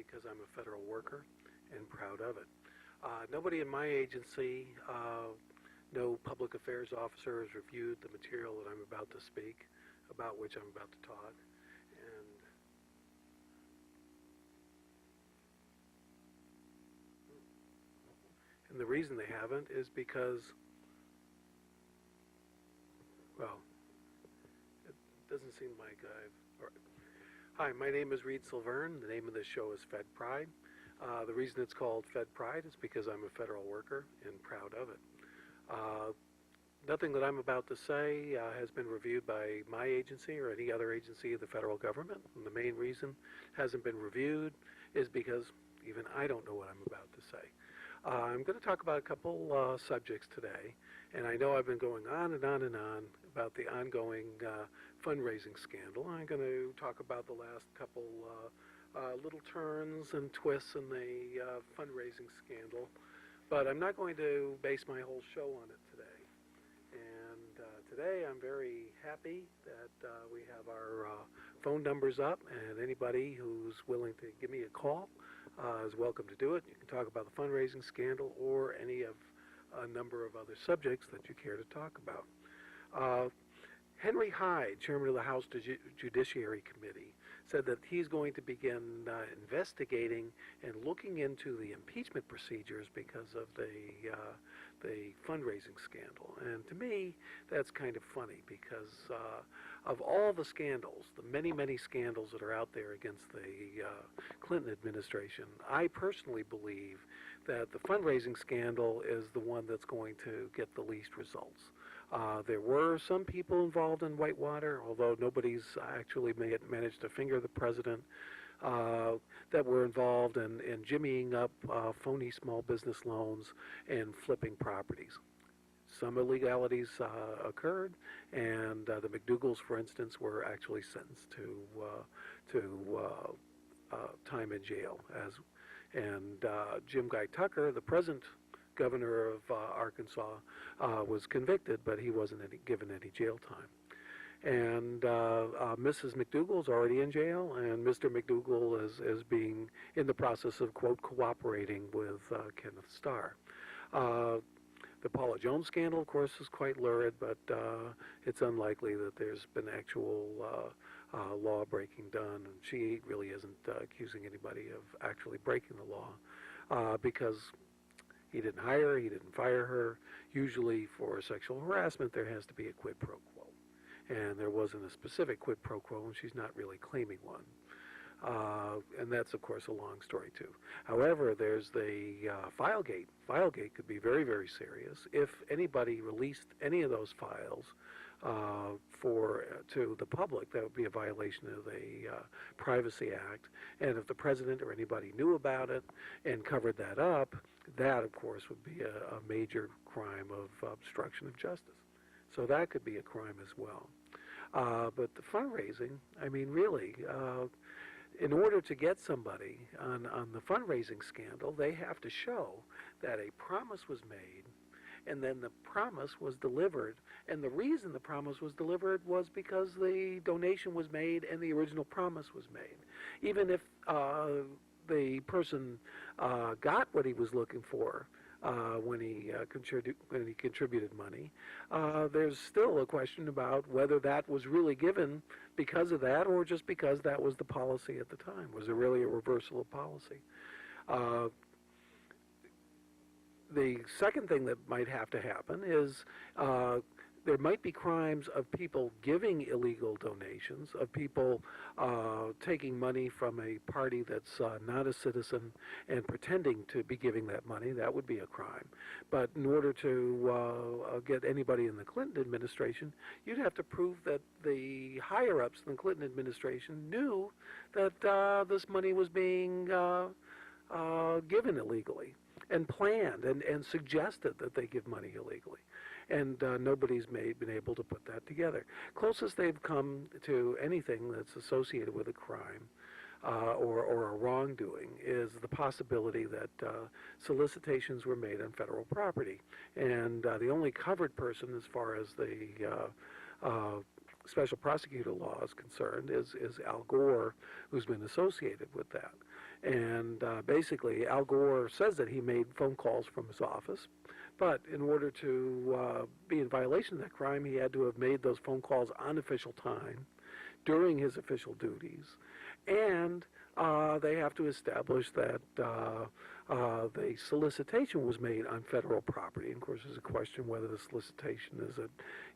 because I'm a federal worker and proud of it. Nobody in my agency, no public affairs officer has reviewed the material that I'm about to speak, about which I'm about to talk. And the reason they haven't is because, well, it doesn't seem like I've... Hi, my name is Reed Silverne. The name of this show is Fed Pride. The reason it's called Fed Pride is because I'm a federal worker and proud of it. Nothing that I'm about to say has been reviewed by my agency or any other agency of the federal government. And the main reason it hasn't been reviewed is because even I don't know what I'm about to say. I'm going to talk about a couple subjects today, and I know I've been going on and on and on about the ongoing fundraising scandal. I'm going to talk about the last couple little turns and twists in the fundraising scandal, but I'm not going to base my whole show on it today. And today I'm very happy that we have our phone numbers up, and anybody who's willing to give me a call is welcome to do it. You can talk about the fundraising scandal or any of a number of other subjects that you care to talk about. Henry Hyde, chairman of the House Judiciary Committee, said that he's going to begin investigating and looking into the impeachment procedures because of the fundraising scandal. And to me, that's kind of funny because of all the scandals, the many, many scandals that are out there against the Clinton administration, I personally believe that the fundraising scandal is the one that's going to get the least results. There were some people involved in Whitewater, although nobody's actually managed to finger the president, that were involved in jimmying up phony small business loans and flipping properties. Some illegalities occurred, and the McDougalls, for instance, were actually sentenced to time in jail. And Jim Guy Tucker, the present governor of Arkansas, was convicted, but he wasn't given any jail time. And Mrs. McDougal is already in jail, and Mr. McDougal is being in the process of, quote, cooperating with Kenneth Starr. The Paula Jones scandal, of course, is quite lurid, but it's unlikely that there's been actual law breaking done, and she really isn't accusing anybody of actually breaking the law because he didn't hire her, he didn't fire her. Usually for sexual harassment, there has to be a quid pro quo. And there wasn't a specific quid pro quo, and she's not really claiming one. And that's, of course, a long story, too. However, there's the Filegate. Filegate could be very, very serious. If anybody released any of those files to the public, that would be a violation of the Privacy Act. And if the president or anybody knew about it and covered that up, that, of course, would be a major crime of obstruction of justice. So that could be a crime as well. But the fundraising, I mean, really, in order to get somebody on the fundraising scandal, they have to show that a promise was made, and then the promise was delivered. And the reason the promise was delivered was because the donation was made and the original promise was made. Even if the person got what he was looking for, when he contributed money, there's still a question about whether that was really given because of that or just because that was the policy at the time. Was it really a reversal of policy? The second thing that might have to happen is there might be crimes of people giving illegal donations, of people taking money from a party that's not a citizen and pretending to be giving that money. That would be a crime. But in order to get anybody in the Clinton administration, you'd have to prove that the higher-ups in the Clinton administration knew that this money was being given illegally and planned and suggested that they give money illegally. And nobody's been able to put that together. Closest they've come to anything that's associated with a crime or a wrongdoing is the possibility that solicitations were made on federal property. And the only covered person as far as the special prosecutor law is concerned is Al Gore, who's been associated with that. And basically, Al Gore says that he made phone calls from his office, but in order to be in violation of that crime, he had to have made those phone calls on official time during his official duties, and they have to establish that the solicitation was made on federal property. And of course, there's a question whether the solicitation is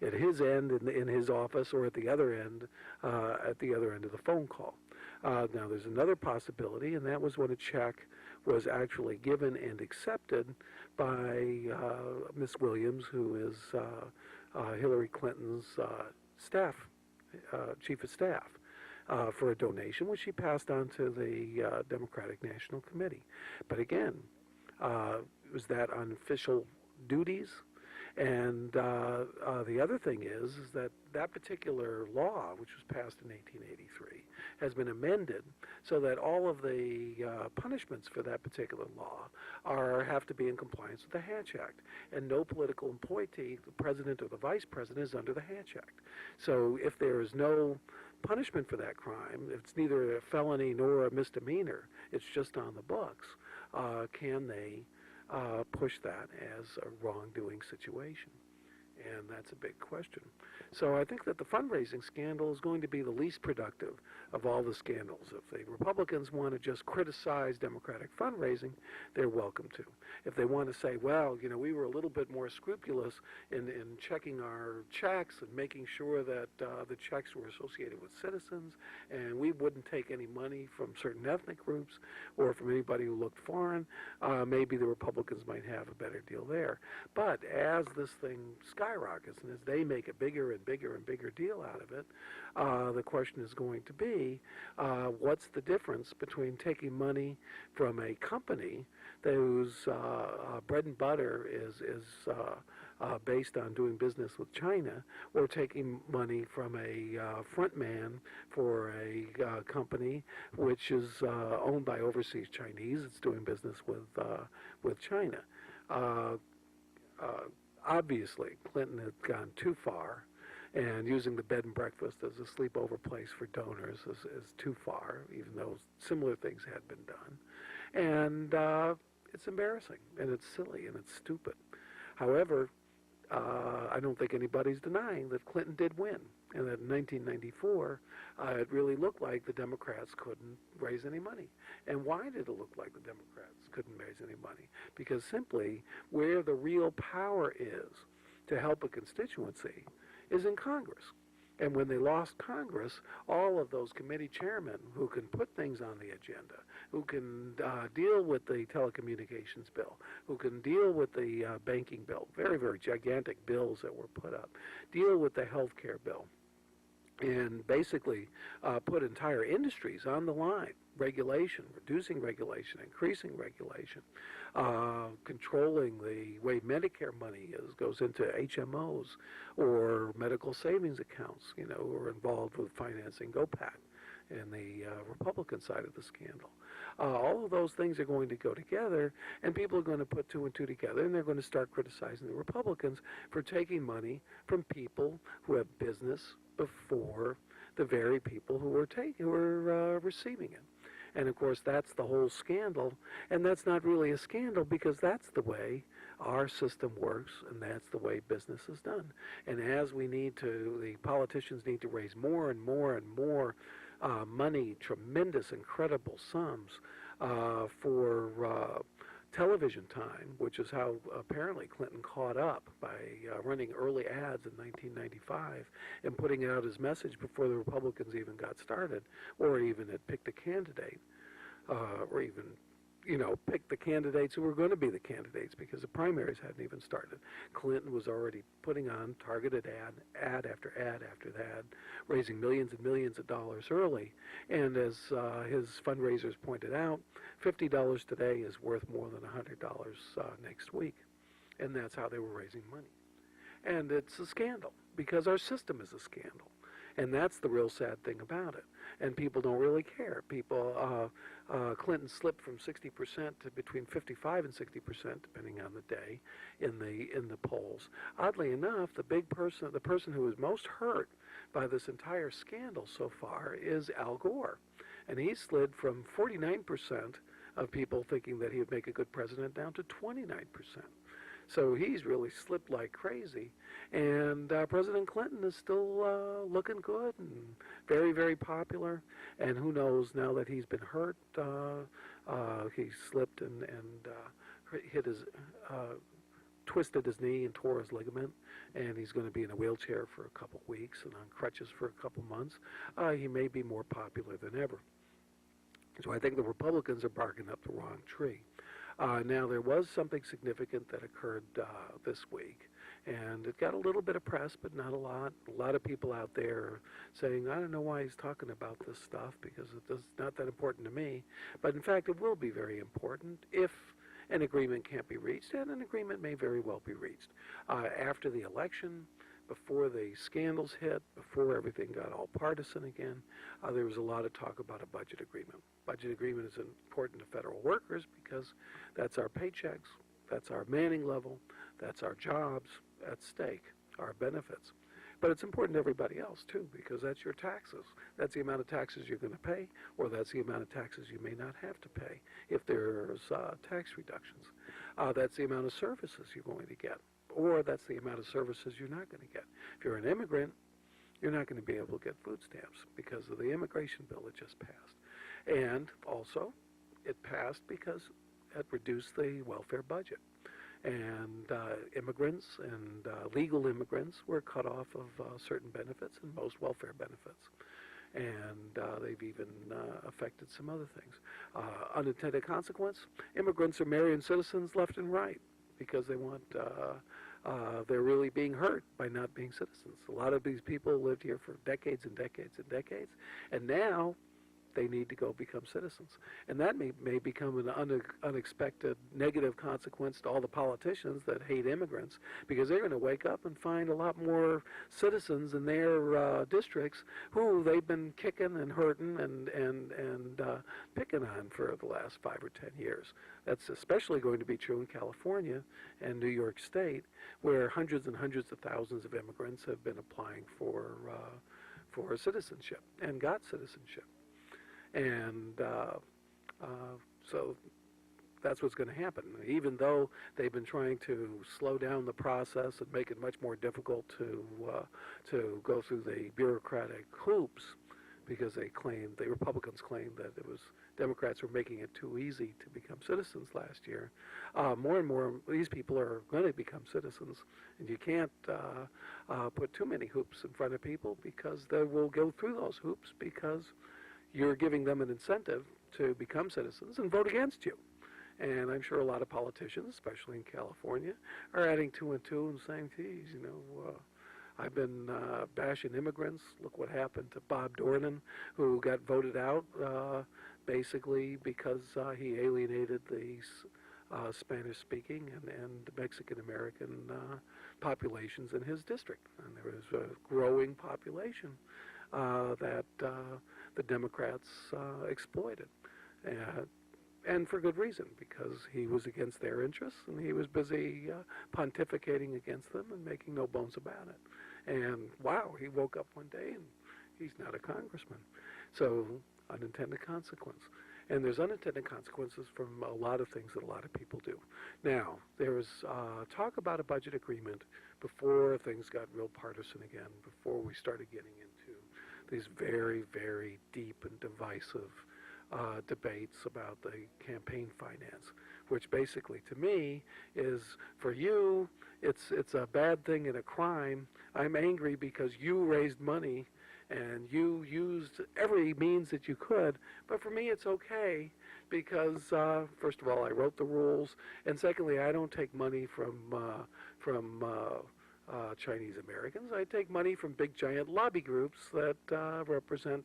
at his end in his office or at the other end of the phone call. Now, there's another possibility, and that was when a check was actually given and accepted by Miss Williams, who is Hillary Clinton's chief of staff, for a donation, which she passed on to the Democratic National Committee. But again, was that on official duties? And the other thing is that that particular law, which was passed in 1883, has been amended so that all of the punishments for that particular law have to be in compliance with the Hatch Act. And no political appointee, the president or the vice president, is under the Hatch Act. So if there is no punishment for that crime, it's neither a felony nor a misdemeanor, it's just on the books, can they push that as a wrongdoing situation? And that's a big question. So I think that the fundraising scandal is going to be the least productive of all the scandals. If the Republicans want to just criticize Democratic fundraising, they're welcome to. If they want to say, well, you know, we were a little bit more scrupulous in checking our checks and making sure that the checks were associated with citizens, and we wouldn't take any money from certain ethnic groups or from anybody who looked foreign, maybe the Republicans might have a better deal there. But as this thing skyrockets and as they make a bigger and bigger and bigger deal out of it, the question is going to be, what's the difference between taking money from a company whose bread and butter is based on doing business with China, or taking money from a front man for a company which is owned by overseas Chinese. It's doing business with China. Obviously, Clinton had gone too far, and using the bed and breakfast as a sleepover place for donors is too far, even though similar things had been done. And it's embarrassing, and it's silly, and it's stupid. However, I don't think anybody's denying that Clinton did win, and that in 1994, it really looked like the Democrats couldn't raise any money. And why did it look like the Democrats couldn't raise any money? Because simply where the real power is to help a constituency is in Congress. And when they lost Congress, all of those committee chairmen who can put things on the agenda, who can deal with the telecommunications bill, who can deal with the banking bill, very, very gigantic bills that were put up, deal with the health care bill, and basically put entire industries on the line, regulation, reducing regulation, increasing regulation, controlling the way Medicare money goes into HMOs or medical savings accounts, you know, who are involved with financing GOPAC and the Republican side of the scandal. All of those things are going to go together, and people are going to put two and two together, and they're going to start criticizing the Republicans for taking money from people who have business before the very people who are receiving it. And of course, that's the whole scandal, and that's not really a scandal because that's the way our system works, and that's the way business is done. And as the politicians need to raise more and more and more money, tremendous, incredible sums for television time, which is how apparently Clinton caught up by running early ads in 1995 and putting out his message before the Republicans even got started, or even had picked a candidate, or even, you know, picked the candidates who were going to be the candidates because the primaries hadn't even started. Clinton was already putting on targeted ad after ad after ad, raising millions and millions of dollars early. And as his fundraisers pointed out, $50 today is worth more than $100 next week. And that's how they were raising money. And it's a scandal because our system is a scandal. And that's the real sad thing about it. And people don't really care. Clinton slipped from 60% to between 55 and 60%, depending on the day, in the polls. Oddly enough, the person who is most hurt by this entire scandal so far is Al Gore. And he slid from 49% of people thinking that he would make a good president down to 29%. So he's really slipped like crazy. And President Clinton is still looking good and very, very popular. And who knows, now that he's been hurt, he slipped and hit his, twisted his knee and tore his ligament. And he's going to be in a wheelchair for a couple weeks and on crutches for a couple months. He may be more popular than ever. So I think the Republicans are barking up the wrong tree. Now, there was something significant that occurred this week, and it got a little bit of press, but not a lot. A lot of people out there saying, I don't know why he's talking about this stuff, because it's not that important to me. But in fact, it will be very important if an agreement can't be reached, and an agreement may very well be reached. After the election, before the scandals hit, before everything got all partisan again, there was a lot of talk about a budget agreement. Budget agreement is important to federal workers because that's our paychecks, that's our manning level, that's our jobs at stake, our benefits. But it's important to everybody else, too, because that's your taxes. That's the amount of taxes you're going to pay, or that's the amount of taxes you may not have to pay if there's tax reductions. That's the amount of services you're going to get, or that's the amount of services you're not going to get. If you're an immigrant, you're not going to be able to get food stamps because of the immigration bill that just passed. And also, it passed because it reduced the welfare budget. And immigrants and legal immigrants were cut off of certain benefits and most welfare benefits. And they've even affected some other things. Unintended consequence, immigrants are marrying citizens left and right because they want, they're really being hurt by not being citizens. A lot of these people lived here for decades and decades and decades, and now they need to go become citizens. And that may become an unexpected negative consequence to all the politicians that hate immigrants, because they're going to wake up and find a lot more citizens in their districts who they've been kicking and hurting and picking on for the last 5 or 10 years. That's especially going to be true in California and New York State, where hundreds and hundreds of thousands of immigrants have been applying for citizenship and got citizenship. And so that's what's going to happen. Even though they've been trying to slow down the process and make it much more difficult to go through the bureaucratic hoops, because the Republicans claimed that it was Democrats were making it too easy to become citizens last year. More and more, these people are going to become citizens, and you can't put too many hoops in front of people, because they will go through those hoops because you're giving them an incentive to become citizens and vote against you. And I'm sure a lot of politicians, especially in California, are adding 2 and 2 and saying, geez, I've been bashing immigrants. Look what happened to Bob Dornan, who got voted out basically because he alienated the Spanish-speaking and Mexican-American populations in his district. And there was a growing population that the Democrats exploited. And for good reason, because he was against their interests and he was busy pontificating against them and making no bones about it. And wow, he woke up one day and he's not a congressman. So, unintended consequence. And there's unintended consequences from a lot of things that a lot of people do. Now, there was talk about a budget agreement before things got real partisan again, before we started getting into these very, very deep and divisive debates about the campaign finance, which basically, to me, is, for you, it's a bad thing and a crime. I'm angry because you raised money and you used every means that you could, but for me it's okay because, first of all, I wrote the rules, and secondly, I don't take money from Chinese Americans. I take money from big giant lobby groups that represent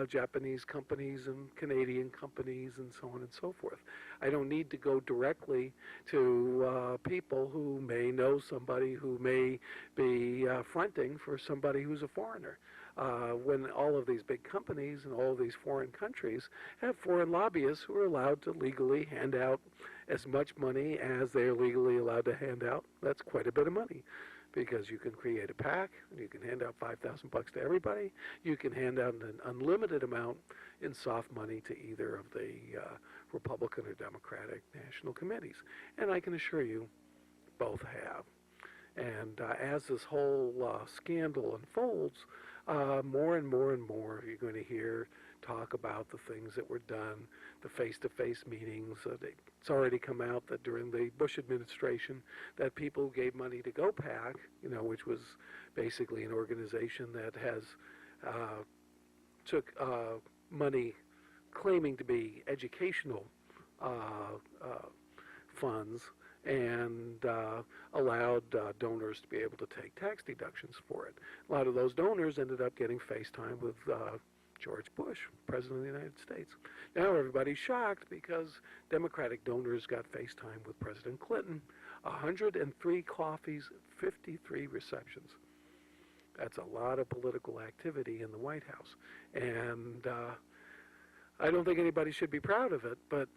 Japanese companies and Canadian companies and so on and so forth. I don't need to go directly to people who may know somebody who may be fronting for somebody who's a foreigner. When all of these big companies and all of these foreign countries have foreign lobbyists who are allowed to legally hand out as much money as they're legally allowed to hand out. That's quite a bit of money. because you can create a PAC, and you can hand out $5,000 to everybody. You can hand out an unlimited amount in soft money to either of the Republican or Democratic national committees. And I can assure you, both have. And as this whole scandal unfolds, more and more and more you're going to hear talk about the things that were done, the face-to-face meetings. It's already come out that during the Bush administration that people who gave money to GoPAC, which was basically an organization that has took money claiming to be educational funds and allowed donors to be able to take tax deductions for it. A lot of those donors ended up getting FaceTime with George Bush, President of the United States. Now everybody's shocked because Democratic donors got FaceTime with President Clinton. 103 coffees, 53 receptions. That's a lot of political activity in the White House. And I don't think anybody should be proud of it, but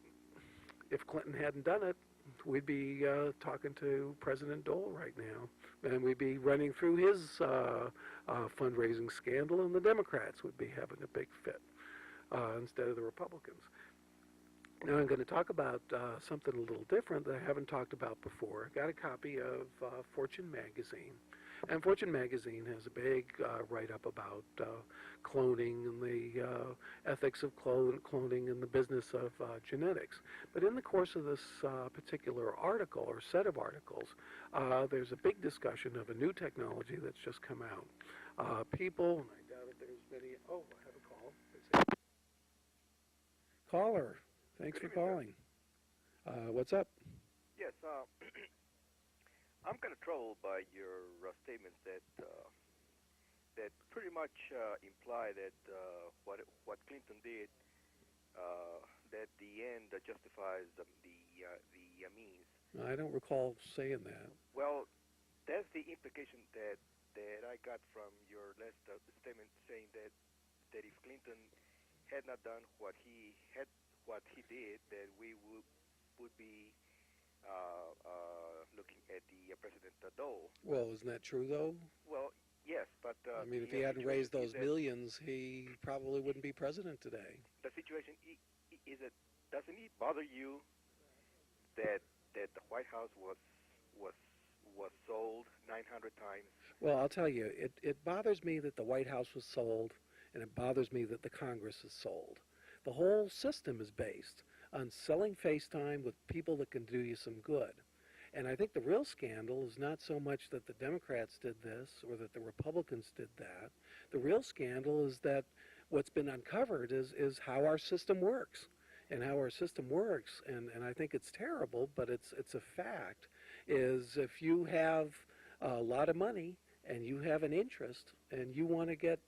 if Clinton hadn't done it, we'd be talking to President Dole right now, and we'd be running through his fundraising scandal, and the Democrats would be having a big fit instead of the Republicans. Now I'm going to talk about something a little different that I haven't talked about before. I got a copy of Fortune magazine, and Fortune magazine has a big write-up about cloning and the ethics of cloning and the business of genetics. But in the course of this particular article or set of articles, there's a big discussion of a new technology that's just come out. People, and I doubt if there's many, oh, I have a call. Caller, thanks for calling. What's up? Yes, I'm kind of troubled by your statements that that pretty much imply that what Clinton did, that the end justifies the means. I don't recall saying that. Well, that's the implication that I got from your last statement, saying that if Clinton had not done what he did, that we would be looking at the President Dole. Well, isn't that true, though? Well, yes, but... I mean, if he hadn't raised those millions, he probably wouldn't be president today. The situation is that, doesn't it bother you that the White House was sold 900 times? Well, I'll tell you, it bothers me that the White House was sold, and it bothers me that the Congress is sold. The whole system is based on selling FaceTime with people that can do you some good. And I think the real scandal is not so much that the Democrats did this or that the Republicans did that. The real scandal is that what's been uncovered is how our system works. And how our system works, and I think it's terrible, but it's a fact, is if you have a lot of money and you have an interest and you want to get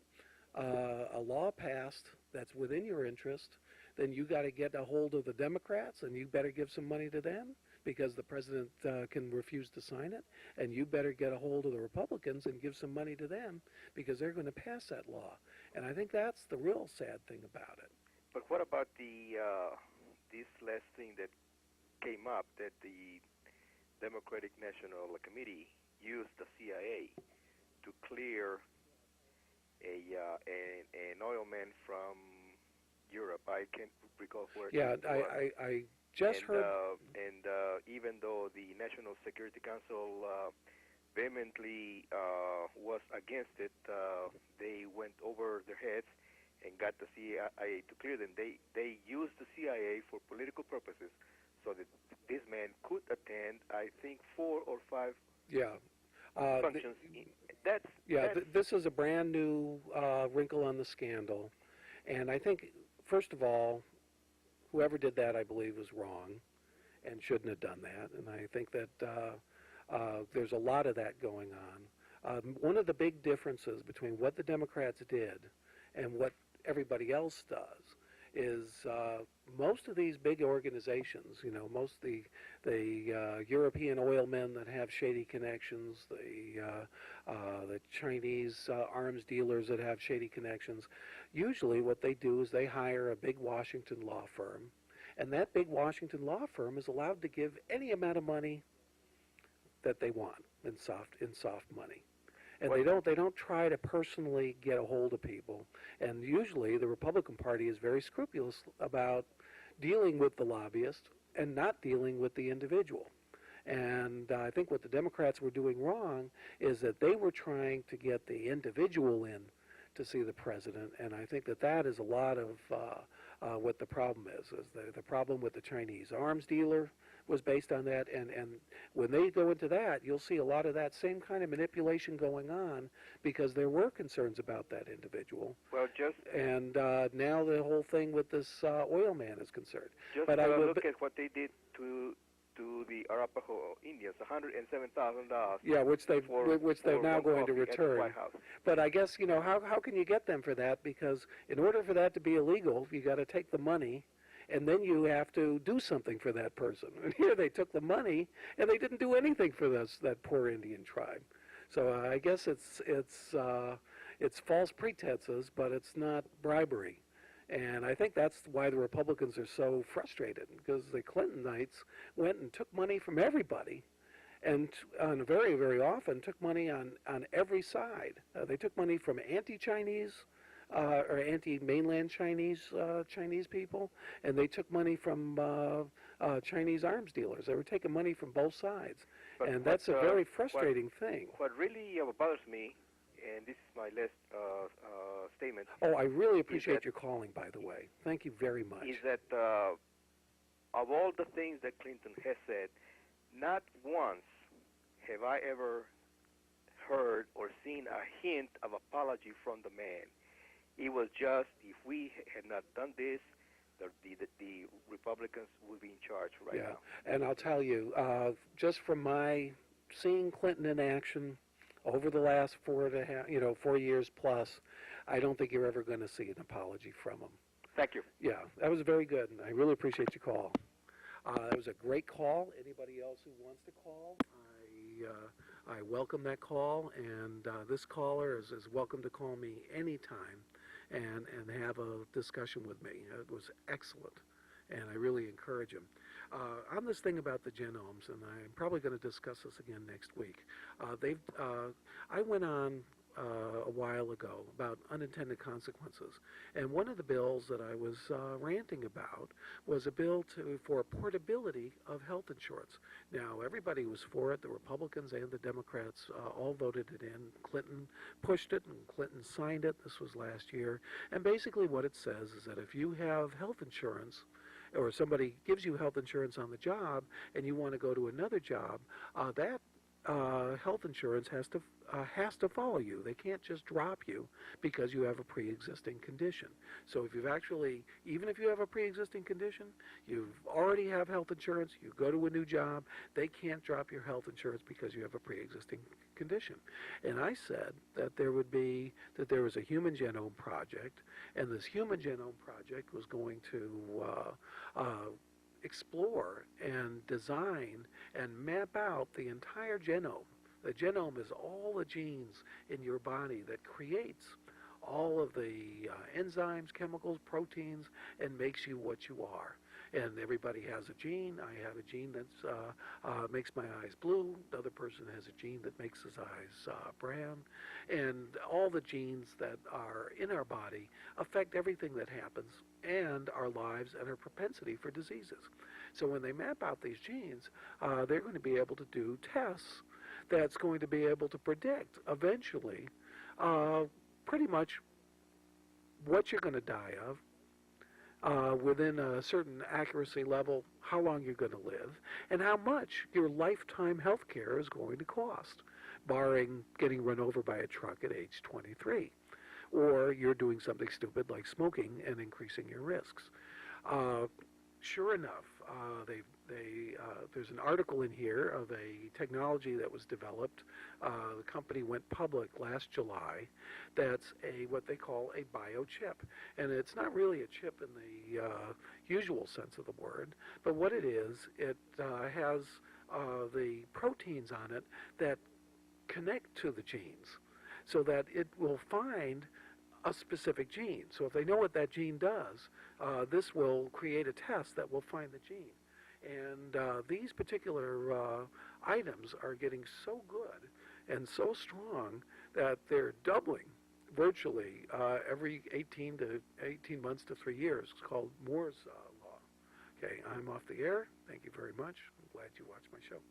a law passed that's within your interest, then you got to get a hold of the Democrats, and you better give some money to them because the president can refuse to sign it, and you better get a hold of the Republicans and give some money to them because they're going to pass that law. And I think that's the real sad thing about it. But what about this last thing that came up, that the Democratic National Committee used the CIA to clear an oil man from Europe? I can't recall where. Yeah, I just heard. And even though the National Security Council vehemently was against it, they went over their heads and got the CIA to clear them. They used the CIA for political purposes, so that this man could attend, I think, 4 or 5 functions. This is a brand new wrinkle on the scandal, and I think, first of all, whoever did that, I believe, was wrong and shouldn't have done that. And I think that there's a lot of that going on. One of the big differences between what the Democrats did and what everybody else does is most of these big organizations, most of the European oil men that have shady connections, the Chinese arms dealers that have shady connections, usually what they do is they hire a big Washington law firm, and that big Washington law firm is allowed to give any amount of money that they want. in soft money. And they don't try to personally get a hold of people. And usually the Republican Party is very scrupulous about dealing with the lobbyist and not dealing with the individual. And I think what the Democrats were doing wrong is that they were trying to get the individual in to see the president, and I think that is a lot of what the problem is the problem with the Chinese arms dealer was based on that, and when they go into that, you'll see a lot of that same kind of manipulation going on because there were concerns about that individual. Well, and now the whole thing with this oil man is concerned. Just but look at what they did to the Arapaho Indians, $107,000. Yeah, which they're now going to return. But I guess how can you get them for that? Because in order for that to be illegal, you got to take the money, and then you have to do something for that person. And here they took the money and they didn't do anything for that poor Indian tribe. So I guess it's false pretenses, but it's not bribery. And I think that's why the Republicans are so frustrated, because the Clintonites went and took money from everybody, and very, very often took money on every side. They took money from anti-Chinese or anti-mainland Chinese people, and they took money from Chinese arms dealers. They were taking money from both sides, and that's a very frustrating thing. What really bothers me, and this is my last statement. Oh, I really appreciate your calling, by the way. Thank you very much. Is that of all the things that Clinton has said, not once have I ever heard or seen a hint of apology from the man. It was just, if we had not done this, the Republicans would be in charge right now. And I'll tell you, just from my seeing Clinton in action over the last 4 years plus, I don't think you're ever going to see an apology from him. Thank you. Yeah, that was very good, and I really appreciate your call. It was a great call. Anybody else who wants to call, I welcome that call, and this caller is welcome to call me anytime and have a discussion with me. It was excellent, and I really encourage him. On this thing about the genomes, and I'm probably going to discuss this again next week. I went on a while ago about unintended consequences, and one of the bills that I was ranting about was a bill for portability of health insurance. Now, everybody was for it. The Republicans and the Democrats all voted it in. Clinton pushed it, and Clinton signed it. This was last year. And basically what it says is that if you have health insurance, or somebody gives you health insurance on the job and you want to go to another job, that health insurance has to follow you. They can't just drop you because you have a pre-existing condition. So if even if you have a pre-existing condition, you already have health insurance, you go to a new job, they can't drop your health insurance because you have a pre-existing condition. And I said that there was a Human Genome Project, and this Human Genome Project was going to explore and design and map out the entire genome. The genome is all the genes in your body that creates all of the enzymes, chemicals, proteins, and makes you what you are. And everybody has a gene. I have a gene that makes my eyes blue. The other person has a gene that makes his eyes brown. And all the genes that are in our body affect everything that happens and our lives and our propensity for diseases. So when they map out these genes, they're going to be able to do tests that's going to be able to predict eventually pretty much what you're going to die of, within a certain accuracy level, how long you're going to live, and how much your lifetime health care is going to cost, barring getting run over by a truck at age 23, or you're doing something stupid like smoking and increasing your risks. Sure enough, there's an article in here of a technology that was developed. The company went public last July. That's what they call a biochip. And it's not really a chip in the usual sense of the word, but what it is, it has the proteins on it that connect to the genes so that it will find a specific gene. So if they know what that gene does, this will create a test that will find the gene. And these particular items are getting so good and so strong that they're doubling virtually every 18 months to 3 years. It's called Moore's Law. Okay, I'm off the air. Thank you very much. I'm glad you watched my show.